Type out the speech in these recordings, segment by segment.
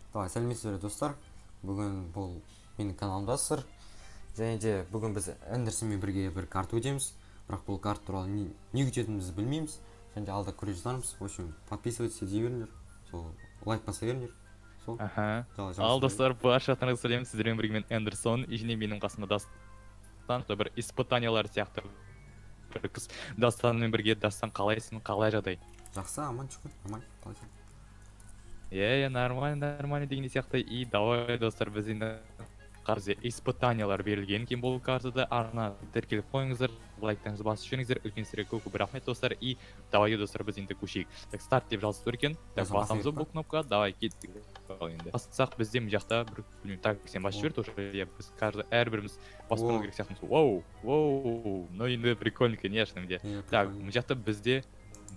Давай, сәлеметсіздер достар. Бүгін бұл менің каналымдасыздар. Және де бүгін біз Эндерсонмен бірге бір карта өтеміз. Бірақ бұл карта туралы не өтетінімізді білмейміз. Және де алда көре жатармыз. В общем, подписывайтесь, дей беріңдер. Сол лайк баса беріңдер. Сол. Ал достар, баршаларыңызды сәлем, сіздермен бірге мен Эндерсон, және менің қасымда Дастан, бір испытаниялар сияқты бір қыз. Дастанмен бірге. Дастан, қалайсың, қалай жағдай? Жақсы, аман шүкір, аман. Қалайсың? Нормально деген сияқты. И давай достар, біз енді қарызы испытаниялар берілген кейін бұл картада арна тіркеліп қойыңыздар, лайктарыңызды басып жіберіңіздер, үлкен сіздерге көп рахмет достар. И давай достар, біз енді көшейік. Так, старт деп жазып тұр екен. Так, басамыз бұл кнопка, давай кеттік. Енді бассақ бізде мына жақта бір білмеймін, так сен басып жібер тоже. Біз каждый әрбіріміз басып алу керек сияқтымыз. Воу, ну енді прикольно, конечно, менде. Так, мына жақта бізде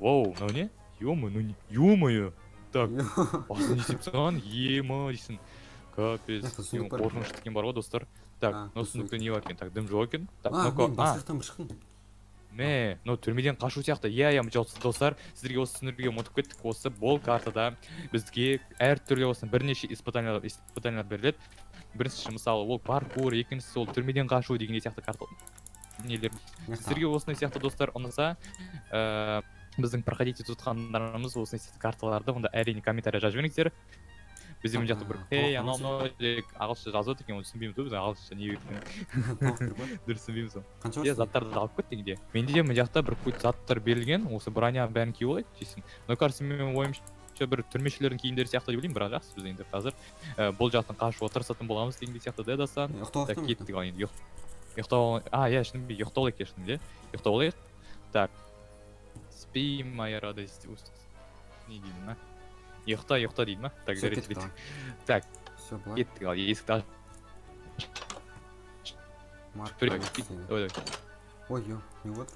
воу, ну не? Ё-моё. Так, басын не істеп саған? Ема дейсің. Капец, қорқыныш деген бар ғой достар. Так, но сундукта не бар екен? Так, дым жоқ екен. Так, мен басыртан бір шықтым. Түрмеден қашу сияқты. Достар, сіздерге осы түсіндіруге ұмытып кеттік. Осы бұл картада бізге әртүрлі осының бірнеше испытаниялар беріледі. Біріншісі мысалы ол паркур, екіншісі ол түрмеден қашу деген сияқты карта нелер. Сіздерге осындай сияқты достар ұнаса, біздің проходите тұтқандарымыз осындай сияқты карталарды онда әрине комментария жазып жіберіңіздер. Бізде мына жақта бір анау ағылшынша жазып отыр екен, оны түсінбейміз ғой, біз ағылшынша не екенін дұрыс түсінбейміз ғой. Қанша заттарды алып кет дегенде. Менде де мына жақта бір какой-то заттар берілген, осы броня бәрін киіп алайық дейсің. Но кажется, менің ойымша бір түрмешілердің киімдері сияқты деп ойлаймын, бірақ жақсы біз енді қазір бұл жақтан қашуға тырысатын боламыз дегенде сияқты да Дастан. Так, кеттік ал енді шынымен ұйықтап алайық шынымен де. Ұйықтап алайық. Так, спи, моя радость. Не дейді ма? Ұйықта дейді ма? Так, жарайды бет. Так, кеттік ал, есікті аш. Ой, не вот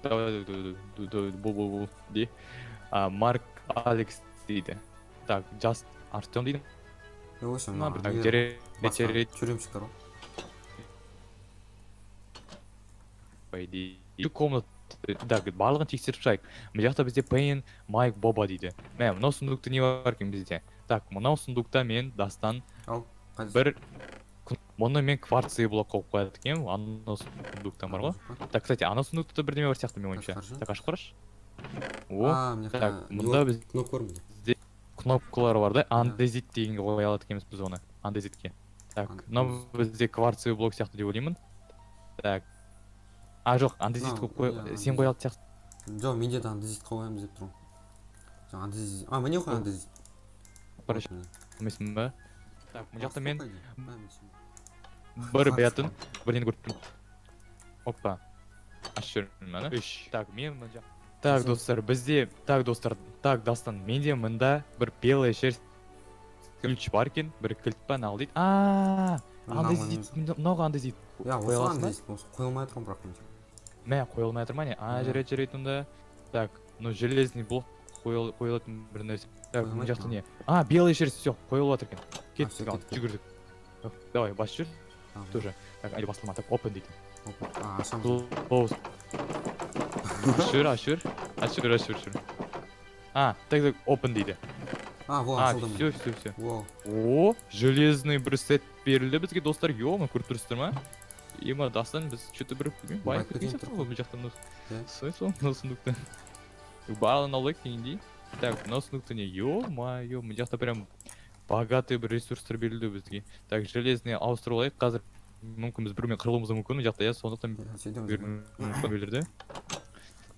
он. Бұл де. Марк Алекс дейді. Так, Just Артем дейді. Тюремщиктер ғой. По идее, комната. Так, барлығын тексеріп шығайық. Мына жақта бізде Пейн, Майк, Боба дейді. Мынау сундукта не бар екен бізде? Так, мынау сундукта мен Дастан бір мұны мен кварцевый блок қойып қояды екен. Анау сундуктан бар ғой. Так, кстати, анау сундукта да бірдеме бар сияқты менің ойымша. Так, ашып қарашы. Так, мұнда бізде кнопкалар бар да. Андезит дегенге қоя алады екенбіз біз оны. Андезитке. Так, мынау бізде кварцевый блок сияқты деп ойлаймын. Так, жоқ, андезит сен қоя алды сияқты. Жоқ, менде де андезит қоямыз деп тұрмын. Андезит. Міне қой андезит. Білмейсің ба? Так, мұн жақта мен бір бәтін бірден көріппін. Опа. Ашып жүрмін мәні. Так, мен мұн жақта. Так, достар, бізде, так, Дастан, менде мұнда бір белый шерсть ключ бар екен, бір кілт па нағыл дейді. Андезит, много андезит. Осы андезит қойылмай тұрмын бірақ мен. Қойылмай тұрма не? Жарайды онда. Так, железный блок қойылатын бір нәрсе. Так, мұн жақта не? Белый шерсть, все, қойылып отыр екен. Кеттік ал, жүгірдік. Давай, бас жүр. Тоже. Так, әлі басылма, так, open дейді. Close. Ашыр. Так, open дейді. Все. О, железный бір сет берілді бізге достар. Ё-ма, көріп тұрсыздар ма? Ема, Дастан, біз что-то бір байып кеткен сияқты ғой бұл жақтан. Сол сундукта. Барлығын алайық дегендей. Так, мынау сундукта не? Ё-ма-ё, бұл жақта прям богатый бір ресурстар берілді бізге. Так, железный ауыстырып алайық. Қазір мүмкін біз біреумен қырылуымыз мүмкін. Бұл жақта сондықтан берілді.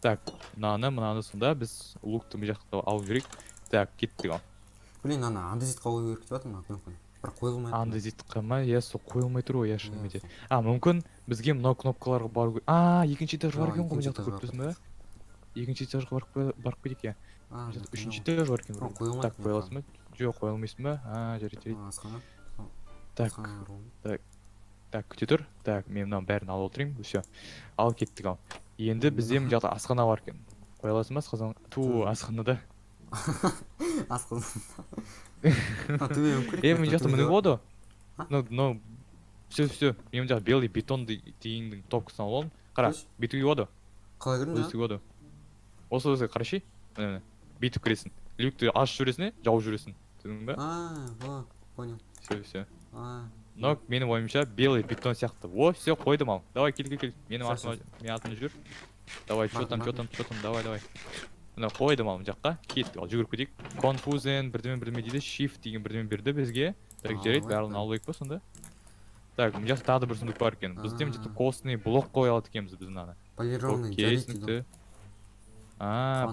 Так, мынаны сонда біз лукты бұл жақта алып жүрейік. Так, кеттік ал. Блин, андезит қою керек деп жатырмын, мүмкін. Бір қойылмайды. Андезит қойма, сол қойылмай тұр ғой, шынымен де. Мүмкін бізге мынау кнопкаларға бару керек. Екінші этаж бар екен ғой, бұл жақта көріп тұрсың ба? Екінші этажға барып кетейік я. Үшінші этаж бар екен. Так, қойыласың ба? Жоқ, қойылмайсың ба? Жарайды. Так, күте тұр. Так, мен мынау бәрін алып отырайын. Все, ал кеттік ал. Енді бізде мына жақта асхана бар екен. Қойыласың ба? Асханада. Мен жақта міне болды. Все. Мен жақта белый бетон дегендің топкасын алып алдым. Қара, бетуге болды. Қалай көрдің Осы қарашы. Бүйтіп кіресің. Люкті ашып жүресің, жауып жүресің. түсіндің ба? Вот, понял. Все. А, Но менің ойымша белый бетон сияқты. О, все, қойдым ал. Давай, кел. Менің Щас, менің артымда жүр. Давай, чё там, Бардым. давай. Мына қойдым ал мына жаққа. Кеттік ал, жүгіріп кетейік. Confusion бірдеме дейді, shift деген бірдеме берді бізге. Так, жарайды, барлығын алу керек па сонда? Так, мына жақта тағы да бір сундук бар екен. Бізде мына жақта костный блок қоя алады екенбіз біз мынаны. полированный Окей, диорит түсінікті. дейді.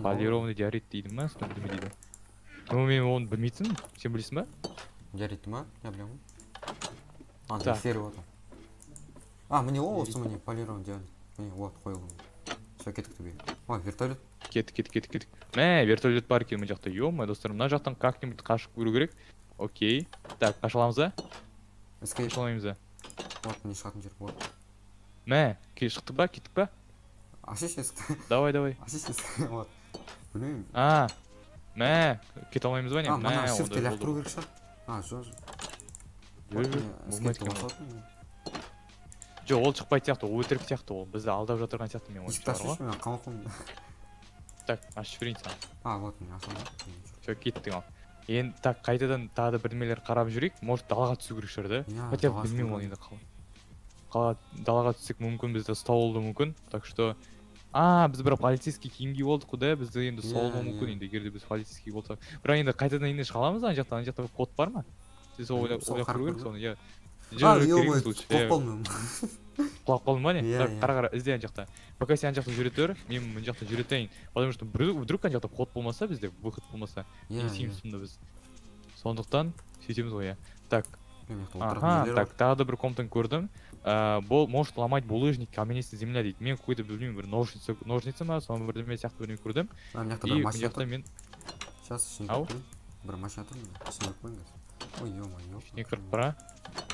Полированный диорит дейді ма? Сонда бірдеме дейді. Но мен оны білмейтінмін. Сен білесің ба? Диорит ма? Я білемін. Так. Тексеріп отыр. Міне осы міне полированный диорит. Міне, вот, қойылған. Все, кеттік түбе. Вертолет. Кеттік. Мә, вертолет бар екен мына жақта. Ё-моё, достар, мына жақтан как-нибудь қашып көру керек. Окей. Так, қаша аламыз ба? Escape. Қаша алмаймыз ба? Вот, міне шығатын жер. Вот. Мә, шықтық па, кеттік па? Ашиш есікті. Давай. Ашиш есікті. Вот. Білмеймін. Мә, кете алмаймыз ба не? Мана Мә, shift-ті онда тұру керек шығар. Жоқ. Жүр, болмайды екен. Жоқ, ол шықпайтын сияқты, ол өтірік сияқты ол. Бізді алдап жатырған сияқты мен Есікті ойымша. ашиш, мен қамап қойдым. Так, ашып жіберейін саған. Вот, міне ашылды. Все, кеттің ал. Енді так, қайтадан тағы да бірдемелер қарап жүрейік. Может, далаға түсу керек шығар, да? Иә, Хотя далаға білмеймін түсу ол керек. енді далаға түссек мүмкін бізді ұстау болуы мүмкін. Так что біз бір полицейский киімге болдық қой да, бізді енді ұстау болуы мүмкін енді егер де біз полицейский болсақ. Бірақ енді қайтадан енді шыға аламыз ана жақта код бар ма? Сіз ойлап көру керек соны, иә. Ё-моё, құлап қалдым. Құлап қалдың ба не? Иә, Так, иә. қара ізде ана жақта. Пока сен ана жақта жүре тұр, мен мына жақта жүре тұрайын. Потому что вдруг ана жақта код болмаса бізде, выход болмаса, не істейміз сонда біз. Сондықтан сөйтеміз ғой, иә. Так, так, тағы да бір комнатаны көрдім. Может ломать булыжник, каменистая земля дейді. Мен какой-то білмеймін, бір ножницы ма, соны бірдеме сияқты бірдеме көрдім. Мына жақта И бір мына машина жақта тұр. мен Сейчас ішіне Ау? кіріп қояйын. Бір машина тұр міне. Ішіне кіріп қойыңыз. Ой, ё-моё. не кіріп бара.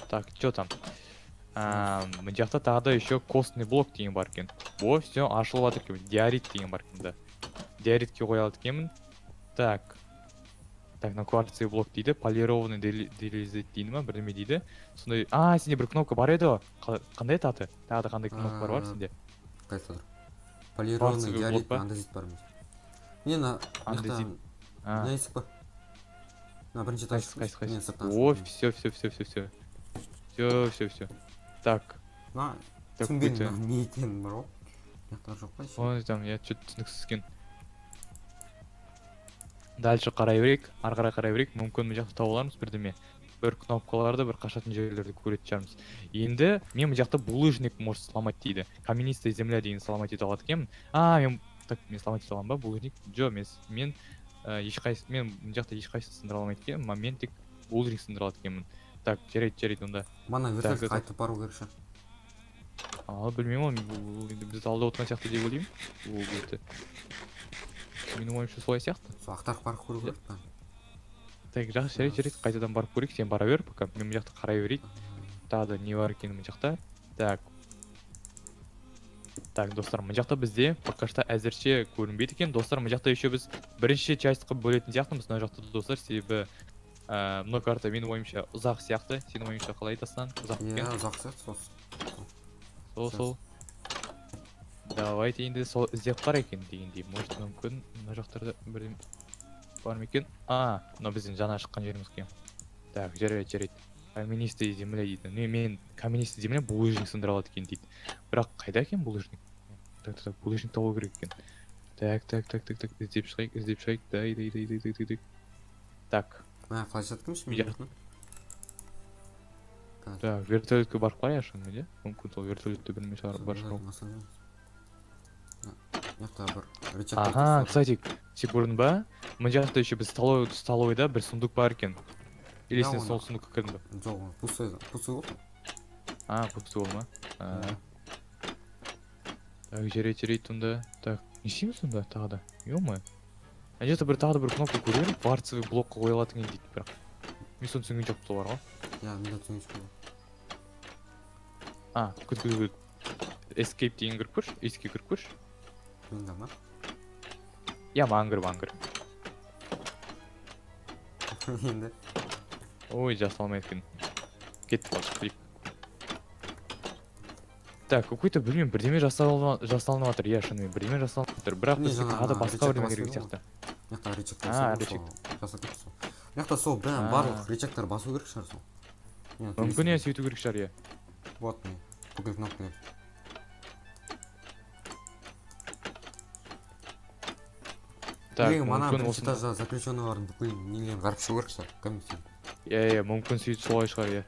Так, что там? Мына жақта тағы да еще костный блок деген бар екен. О, все, ашылып жатыр екен. Диорит деген бар екен да. Диоритке қоя алады екенмін. Так, на кварцевый блок дейді. Полированный делизит дейді ма, бірдеме дейді. Сондай, сенде бір кнопка бар еді ғой. Қандай аты? Тағы да қандай кнопка бар сенде? Қайсысы тұр? Полированный Кварцевый диорит блок па? андезит бар емес. Міне Андезит. мына есік бар. Бірінші этаж. Мен сырттан О, шығып все. Так, түсінбедім не екенін бар ғой. Мына жоқ па еще? ой, там, я что-то түсініксіз екен. Дальше қарай берейік, ары қарай қарай берейік. Мүмкін мына жақта тауып алармыз бірдеме. Бір кнопкаларды, бір қашатын жерлерді көретін шығармыз. Енді мен мына жақта булыжник может сломать дейді. Каменистая земля деген сломать ете алады екенмін. Мен сломать ете аламын ба булыжник? Жоқ, мен мына жақта ешқайсысын сындыра алмайды екенмін, мен тек булыжник сындыра алады екенмін. Так, жарайды онда. Мана вертолет қайтып бару керек шығар. Білмеймін ол енді бізді алдап отырған сияқты деп ойлаймын. Ол беті. Менің ойымша солай сияқты. Сол ақтарып барып көру керек па? Так, жақсы, жарайды, қайтадан барып көрейік, сен бара бер, пока мен мына жақта қарай берейік. Тағы да не бар екені мына жақта. Так, достар, мына жақта бізде пока что әзірше көрінбейді екен. Достар, мына жақта еще біз бірінші частьқа бөлетін сияқтымыз мына жақта достар, себебі мына карта менің ойымша ұзақ сияқты. Сенің ойыңша қалай Дастан? Ұзақ екен? Иә, ұзақ сияқты Сол. Давайте енді сол іздеп қара екен дегендей. Может, мүмкін мына жақтарда бірден бар ма екен? Мына біздің жаңа шыққан жеріміз екен. Так, жарайды. Каменистая земля дейді. Мен каменистая земля булыжник сындыра алады екен дейді. Бірақ қайда екен булыжник? Так, булыжник табу керек екен. Так, іздеп шығайық. Дай. Так. Қалай жатқаншы? Так, вертолетке барып қояйық шынымен, мүмкін сол вертолетті білмей бар шығар. Кстати, сен көрдің ба? Мына жақта еще біз столовыйда бір сундук бар екен. Или сен сол сундукқа кірдің ба? Жоқ, пустой ғой. Пустой бол ма? Так, жарайды онда. Так, не істейміз сонда тағы да? Ё-моё. Ана жақта тағы да бір кнопка көрген, кварцевый блокқа қоя алатын екен дейді бірақ. Мен соны түсінген жоқ бар ғой. Иә, мен де түсінген жоқ. Күт. Escape деген кіріп көрші, еске кіріп көрші. Менде ма? Иә, маңғыр. Енді. Ой, жасалмайды екен. Кеттік ал, шықпайық. Так, какой-то білмеймін, бірдеме жасалынып жатыр, иә, шынымен бірдеме жасалынып жатыр. Бірақ біз тағы да басқа бірдеме керек сияқты. Речек. Яқта сол А. барлық рычагтар басу керек шығар сол. Мүмкін иә сөйту керек шығар иә. Вот міне. Бүкіл кнопкалар. Так, Ең мана мүмкін бірінші осында. этажда заключенныйлардың бүкіл нелерін қарап шығу керек шығар. Комиссия. Иә, мүмкін сөйтіп солай шығар иә.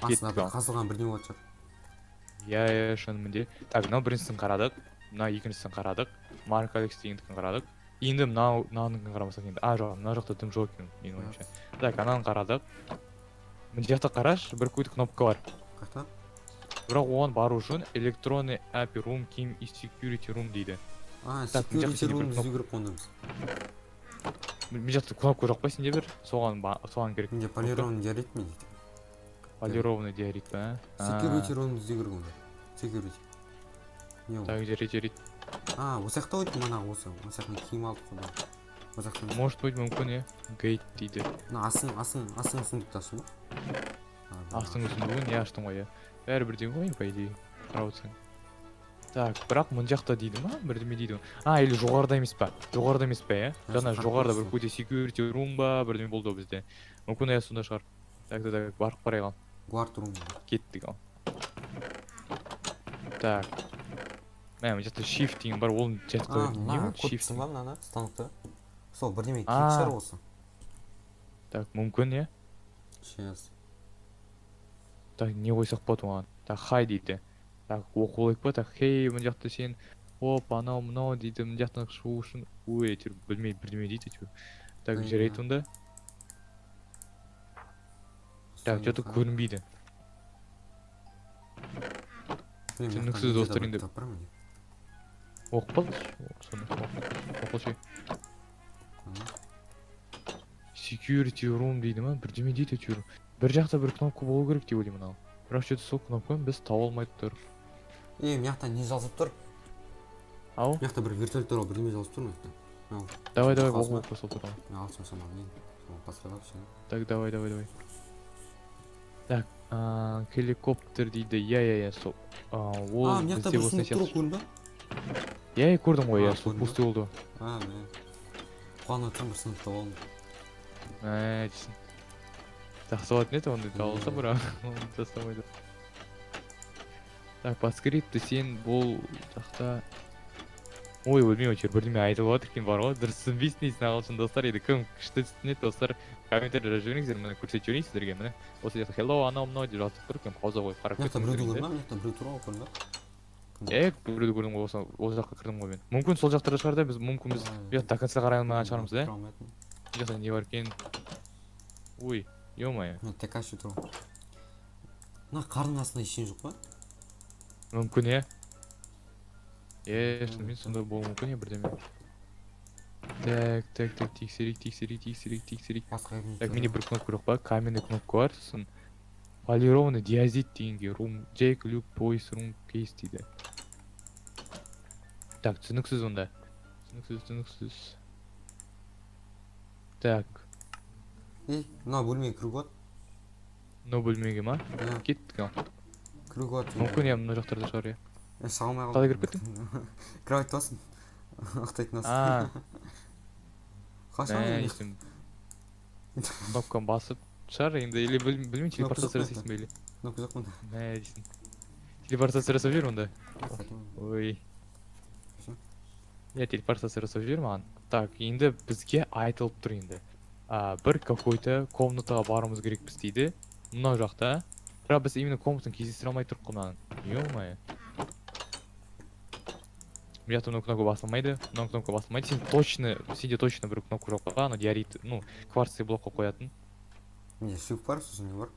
Астына бір ал. қазылған бірдеңе болады шығар. Иә, шынымен де. Так, мынау біріншісін қарадық. Мына екіншісін қарадық. Марк Алекс дегендікін қарадық. Енді мынаныкін қарамасақ енді. Жоқ, мына жақта дым жоқ екен менің ойымша. Так, ананы қарадық. Мына жақта қарашы, бір какой-то кнопка бар. Қайта? Бірақ оған бару үшін электронный API room ким и security room дейді. Так, мына жақта Security сенде бір room кнопка. іздеу керек онда біз. Мына жақта кнопка жоқ па сенде бір? Соған керек. Менде полированный диорит ме дейді. Полированный диорит па? Security room іздеу керек онда. Security. Не ол? Так, диорит. Осы жақта өйт мана осы. Осы жақтан киім алдық қой. Осы жақтан. Может быть, мүмкін иә. Гейт дейді. Мына астың сундуктасы ма? Астыңғы сундугын иә аштым ғой иә. Бәрі бірдей ғой по идее. Қарап отырсаң. Так, бірақ мына жақта дейді ма? Бірдеме дейді ғой. Или жоғарыда емес па? Жоғарыда емес па иә? Жаңа жоғарыда бір какой-то security room ба, бірдеме болды бізде. Мүмкін иә сонда шығар. Так, барып қарайық ал. Guard room. Кеттік ал. Так. Мына жақта shift деген бар, ол жатқа не болды? Shift ба мынаны станокта? Сол бірдеме киіп А. шығар осы. Так, мүмкін иә. Сейчас. Так, не қойсақ болады оған. Так, хай дейді. Так, оқу олайық па? Так, хей, мына жақта сен оп, анау мынау дейді, мына жақтан шығу үшін әйтеуір білмейді бірдеме дейді әйтеуір. Так, жарайды онда. Так, что-то көрінбейді. Түсініксіз достар енді. Оқып қалшы. Соны оқылшы. Security room дейді ма? Бірдеме дейді әйтеуір. Бір жақта бір кнопка болу керек деп ойлаймын ал. Бірақ что-то сол кнопканы біз таба алмай тұр. Мына жақта не жазып тұр? Ау? Мына жақта бір вертолет туралы бірдеме жазып тұр ма? Давай, оқып сол туралы. Алсын шамалы мен. Басқалап ше. Так, давай. Так, helikopter дейді. Иә, сол. Ол мына жақта бізде бір осындай сундук тұр сияқты. көрдің ба? Иә, көрдім ғой, иә, сол көрдің ба? пустой болды. Міне. Қуанып отырсам бір сундукта болдым. Дейсің. Тақсалатын еді онда табылса бірақ оны тастамайды. Так, по скрипту сен бұл жақта ой, білмеймін әйтеуір бірдеме айтып жатыр екен бар ғой, дұрыс түсінбейсің дейсің ағылшын достар. Енді кім күшті түсінеді достар, комментарийде жіберіңіздер, міне көрсетіп жіберейін сіздерге. Міне осы жақта hello анау мынау деп жазып тұр екен, пауза қойып қарап Мына жақта біреуді көрсеңіздер. көрдің ба? Мына жақта біреу тұр ғой көрдің ба? Біреуді көрдім ғой, ол жаққа кірдім ғой мен. Мүмкін сол жақтарда шығар да, біз мүмкін біз до конца қарай алмаған шығармыз да? Бұл жақта не бар екен? Ой, ё-моё. Текаши тұр ғой. Мына қардың астында ештеңе жоқ па? Мүмкін иә. Шынымен сонда болуы мүмкін иә бірдеме. Так, тексерейік. Так, менде бір кнопка жоқ па? Каменный кнопка бар, сосын полированный диазит дегенге room, Jake, Luke, Boys, room, case дейді. Так, түсініксіз онда. Түсініксіз. Так. Мына бөлмеге кіруге болады. Мынау бөлмеге ма? Кеттік ал. Кіруге болады. Мүмкін иә мына жақтарда шығар иә. Шыға алмай қалдым. Қалай кіріп кеттің? Кровать басын. Ақтайтын астын. Қашан? Естім. Кнопканы басып шығар енді, или білмеймін, телепортация жасайсың ба или? Кнопка жоқ мұнда. Дейсің. Телепортация жасап жібер онда. Ой. Иә, телепортация жасап жібер маған. Так, енді бізге айтылып тұр енді. Бір какой-то комнатаға баруымыз керекпіз дейді. Мынау жақта. Бірақ біз именно комнатаны кездестіре алмай тұрық қой мынаны. Ё-моё. Мына жақта мына кнопка басылмайды. Мына кнопка басылмайды. Сенде точно бір кнопка жоқ па? Ана диорит, кварцевый блокқа қоятын. Менде shift бар, сосын не бар?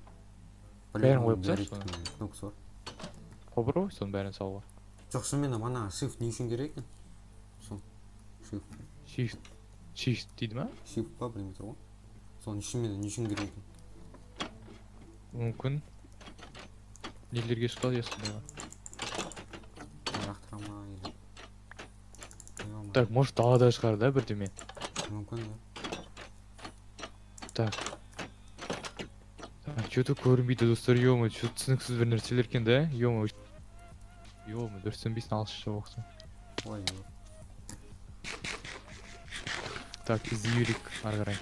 Бәрін қойып тасташы соны. Кнопкасы бар. Попробуй соның бәрін салуға. Жоқ, шынымен мана shift не үшін керек екен? Сол. Shift дейді ма? Shift па, білмей тұр ғой. Сол не үшін керек екен? Мүмкін. Нелерге шығады ешқандайға. Рақтырама или... Так, может далада шығар да бірдеме? Мүмкін да. Так, что-то көрінбейді достар, ё-мо, что-то түсініксіз бір нәрселер екен да? Ё-мо, дұрыс түсінбейсің алшы оқысың. Ой, Так, іздей берейік ары қарай.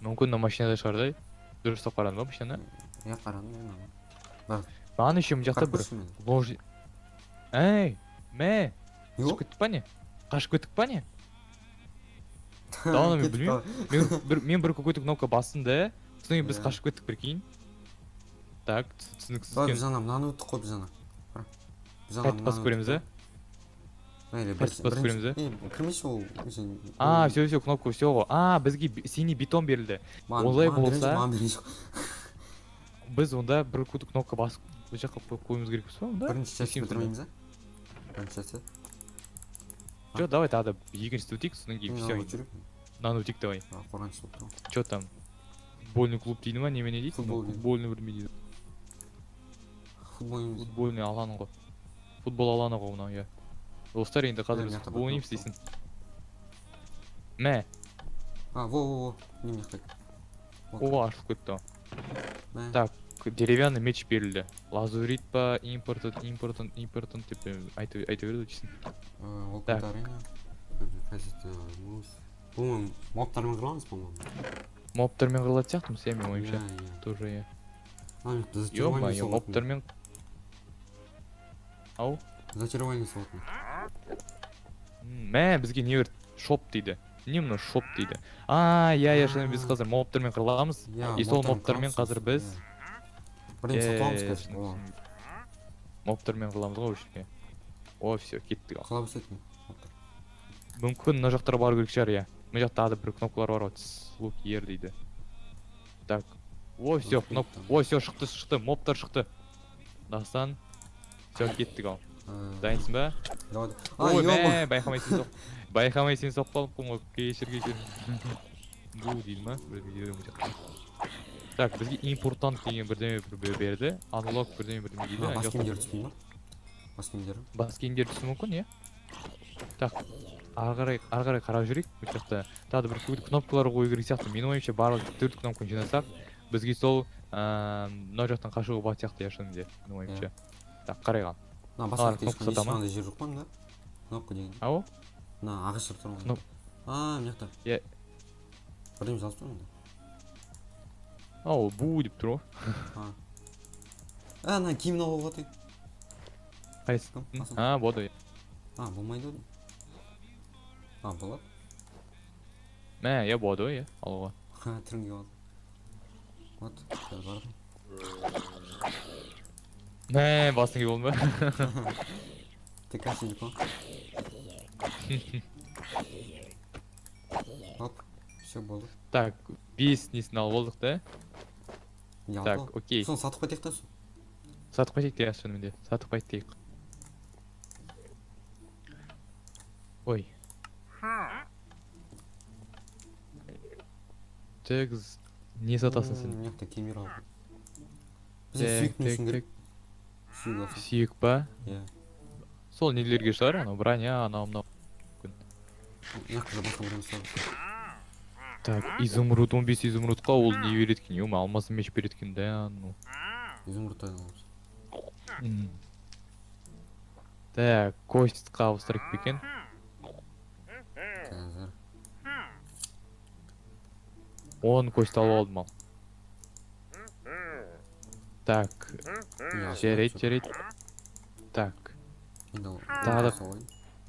мүмкін мына машинада шығар да. Дұрыстап қарадың ба машинаны? Я қарадым мен ана. Маған еще мына жақта бір лож. Ей, мә. Қашып Yok. кеттік па не? Қашып кеттік па не? Ладно, мен білмеймін. Мен бір какой-то кнопка бастым да. Содан кейін біз қашып кеттік прикинь. Так, түсініксіз Біз екен. ана мынаны өттік қой біз ана. Қайтып басып көреміз да? Қайтып басып көреміз да? Кірмейсіз ол. Все, кнопка все ғой. Бізге синий бетон берілді. Олай болса, маған берейін. біз онда бір какой-то кнопка басып бұл жаққа қоюымыз керекпіз ба онда? Бірінші часть бітірмейміз а? Бірінші часть. Жоқ, давай тағы да екіншісі өтейік, содан кейін все. Жүріп. Мынаны өтейік давай. Қорғаншы болып тұр. Че там? Футбольный клуб дейді ма, немене дейді? Футбольный. Футбольный бірдеме дейді. Футболымыз. Футбольный алаңы ғой. Футбол алаңы ғой мынау, иә. Достар, енді қазір біз футбол ойнаймыз дейсің. Мә. Во. Неме қайт. О, ашылып кетті. Мә. Так, деревянный меч берілді. Лазурит па, импортен деп айта береді дейсің. Опыт арена. Қажетті муз. Бұл мобтармен қырамыз, по-моему. Мобтармен қырылатын сияқтымыз, иә, мен ойымша. Иә. Тоже, иә. Зачарование Ё-моё, мобтармен... Ау? Зачарование салатын. Мә, бізге не берді? Шоп дейді. Не мына шоп дейді? Иә, шын біз қазір мобтармен қырыламыз. И сол мобтармен қазір біз... Бірден сатуамыз қазір. Мобтармен қыламыз ғой үшіне. О, все, кеттік. Қалап өсетін. Мүмкін мына жақтарға бару керек шығар, иә. Мына жақта да бір кнопкалар бар ғой. Лук ер дейді. Так. О, все, кнопка. О, все, шықты, мобтар шықты. Дастан. Все, кеттік ал. Дайынсың ба? Ой, мә, байқамай сен соқып қалыппын ғой. Кешір. Бұл дейді ма? Так, бізге импортант деген бірдеме берді. Unlock бірдеме дейді. Бас киімдер түспей ма? Бас киімдер? Бас киімдер түсі мүмкін, иә? Так, ары қарай қарап жүрейік. Бұл жақта тағы бір кнопкалар қою керек сияқты. Менің ойымша барлық 4 кнопканы жинасақ, бізге сол мына жақтан қашуға болады сияқты, иә, шынында. Менің ойымша. Так, қарайған. Басқа ешқандай жер жоқ па мында? Кнопка деген. Ау? Мына ағаштар тұр ғой. Мына жақта. Иә. Бірдеме жазып тұр мында. Ау, бу деп тұр ғой. Ана киімін алуға отыр. Қайсы? Болды. Болмайды оды. Болады. Мә, иә, болды, иә, алуға. Түрінге болады. Вот, қазір бардым. Мә, басың болды ма? Ты кашель ко. Оп, все болды. Так, 5 несін алып болдық да? Так, окей. Соны сатып қайтайық та сол. Сатып қайтайық дейік шынымен де. Сатып қайтайық. Ой. Тегіз, не сатасың сен? Мына жақта кемер алып. Бізде сүйек несін керек? Сүйек алсын. Сүйек па? Иә. Сол нелерге шығар, анау броня, анау. Мына жақта басқа бірдеңе салып. Так, изумруд, 15 изумрудқа ол не береді екен? Ема, алмасы меч береді екен, да, ну. Изумрудтан аламыз. Так, костьқа ауыстырып екен. Қазір. 10 кость алып алдым ал. Так, жарайды. Так. Тағы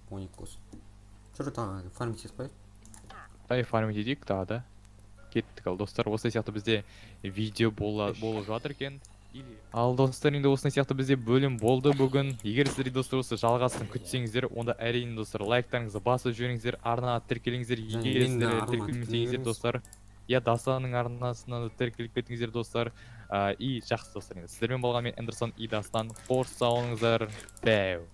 12 болсын. Жүрі тағы фармить етпай. Дай фармить едік тағы да. Кеттік ал достар, осы сияқты бізде видео болып жатыр екен. Ал достар, енді осындай сияқты бізде бөлім болды бүгін. Егер сіздер достар осы жалғасын күтсеңіздер, онда әрине достар лайктарыңызды басып жіберіңіздер, арнаға тіркеліңіздер. Егер сіздер тіркелмесеңіздер достар, я Дастанның арнасынан тіркеліп кетіңіздер достар. И жақсы достар, сіздермен болған мен Эндерсон и Дастан. Қош сау болыңыздар. Бәу.